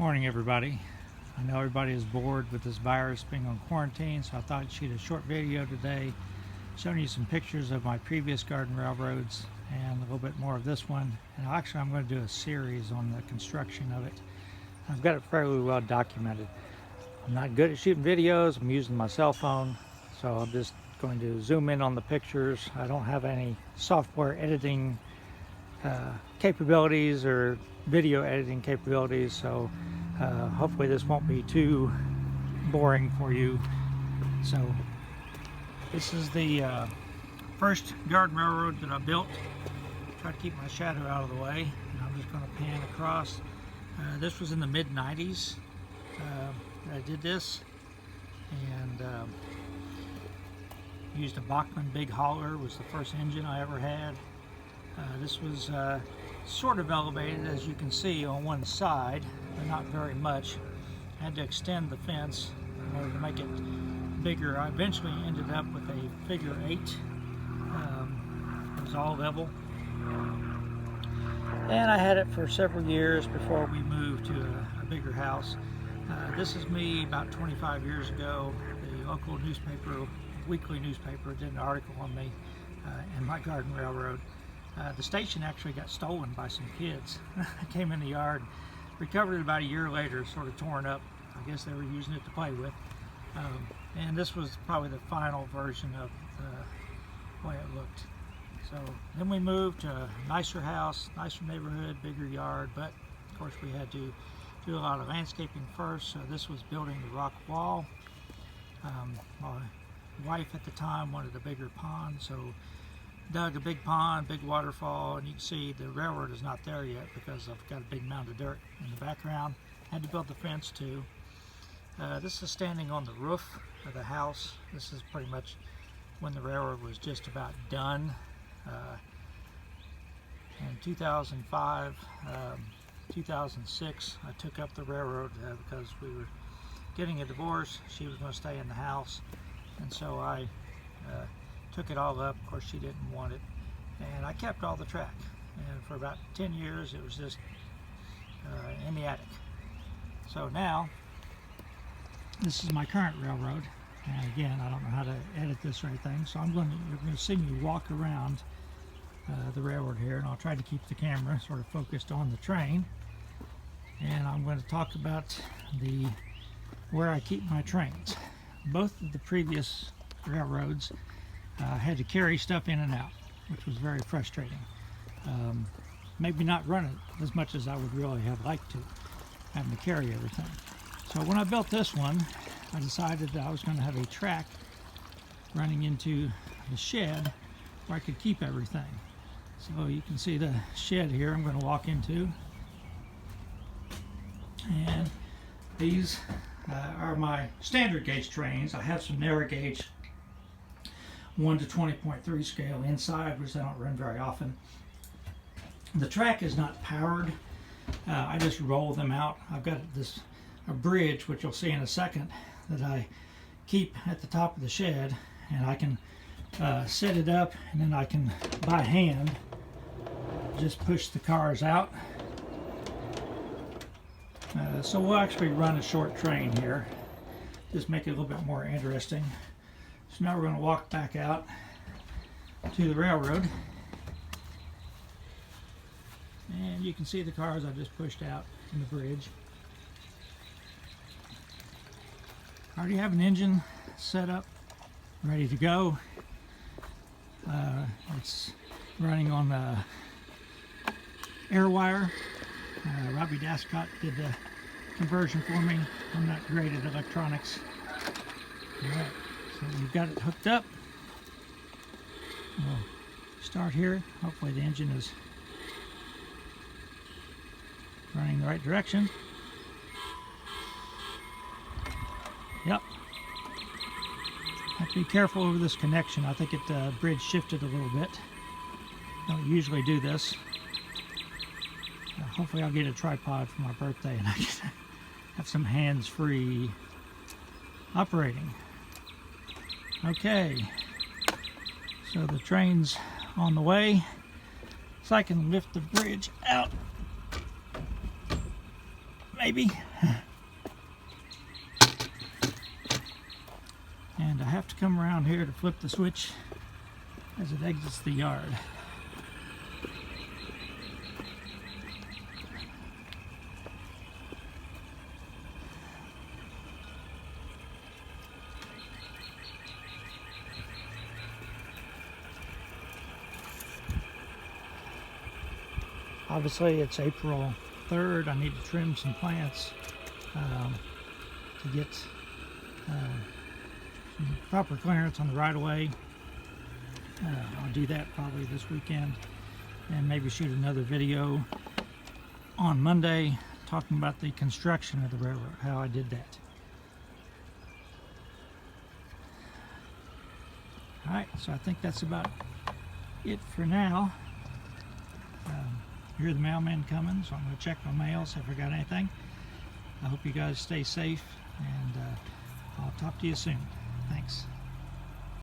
Morning, everybody. I know everybody is bored with this virus being on quarantine, so I thought I'd shoot a short video today showing you some pictures of my previous garden railroads and a little bit more of this one. And actually, I'm going to do a series on the construction of it. I've got it fairly well documented. I'm not good at shooting videos. I'm using my cell phone, so I'm just going to zoom in on the pictures. I don't have any software editing capabilities or video editing capabilities, so hopefully this won't be too boring for you. So this is the first garden railroad that I built. Try to keep my shadow out of the way, and I'm just going to pan across. This was in the mid-90s that I did this, and used a Bachmann Big Hauler. Was the first engine I ever had. This was sort of elevated, as you can see, on one side, but not very much. I had to extend the fence in order to make it bigger. I eventually ended up with a figure 8. It was all level. And I had it for several years before we moved to a bigger house. This is me about 25 years ago. The local newspaper, weekly newspaper, did an article on me and my garden railroad. The station actually got stolen by some kids. I came in the yard, recovered it about a year later, sort of torn up. I guess they were using it to play with. And this was probably the final version of the way it looked. So then we moved to a nicer house, nicer neighborhood, bigger yard, but of course we had to do a lot of landscaping first. So this was building the rock wall. My wife at the time wanted a bigger pond, so dug a big pond, big waterfall, and you can see the railroad is not there yet because I've got a big mound of dirt in the background. Had to build the fence too. This is standing on the roof of the house. This is pretty much when the railroad was just about done. In 2005, 2006, I took up the railroad because we were getting a divorce. She was going to stay in the house, and so I took it all up. Of course, she didn't want it, and I kept all the track. And for about 10 years, it was just in the attic. So now, this is my current railroad. And again, I don't know how to edit this or anything, so you're going to see me walk around the railroad here, and I'll try to keep the camera sort of focused on the train. And I'm going to talk about where I keep my trains. Both of the previous railroads had to carry stuff in and out, which was very frustrating. Maybe not run it as much as I would really have liked to, having to carry everything. So when I built this one, I decided that I was going to have a track running into the shed where I could keep everything. So you can see the shed here I'm going to walk into. And these are my standard gauge trains. I have some narrow gauge 1 to 20.3 scale inside, which I don't run very often. The track is not powered. I just roll them out. I've got a bridge, which you'll see in a second, that I keep at the top of the shed, and I can set it up, and then I can by hand just push the cars out. So we'll actually run a short train here, just make it a little bit more interesting. So now we're going to walk back out to the railroad, and you can see the cars I just pushed out in the bridge. I already have an engine set up, ready to go. It's running on air wire. Robbie Dascott did the conversion for me. I'm not great at electronics. All right, so we've got it hooked up. We'll start here. Hopefully the engine is running the right direction. Yep. Have to be careful over this connection. I think the bridge shifted a little bit. Don't usually do this. Hopefully I'll get a tripod for my birthday and I can have some hands-free operating. Okay, so the train's on the way, so I can lift the bridge out. maybe. And I have to come around here to flip the switch as it exits the yard. Obviously it's April 3rd. I need to trim some plants to get some proper clearance on the right-of-way. I'll do that probably this weekend, and maybe shoot another video on Monday talking about the construction of the railroad, how I did that. Alright, so I think that's about it for now. Hear the mailman coming, so I'm going to check my mail, see if I got anything. I hope you guys stay safe, and I'll talk to you soon. Thanks.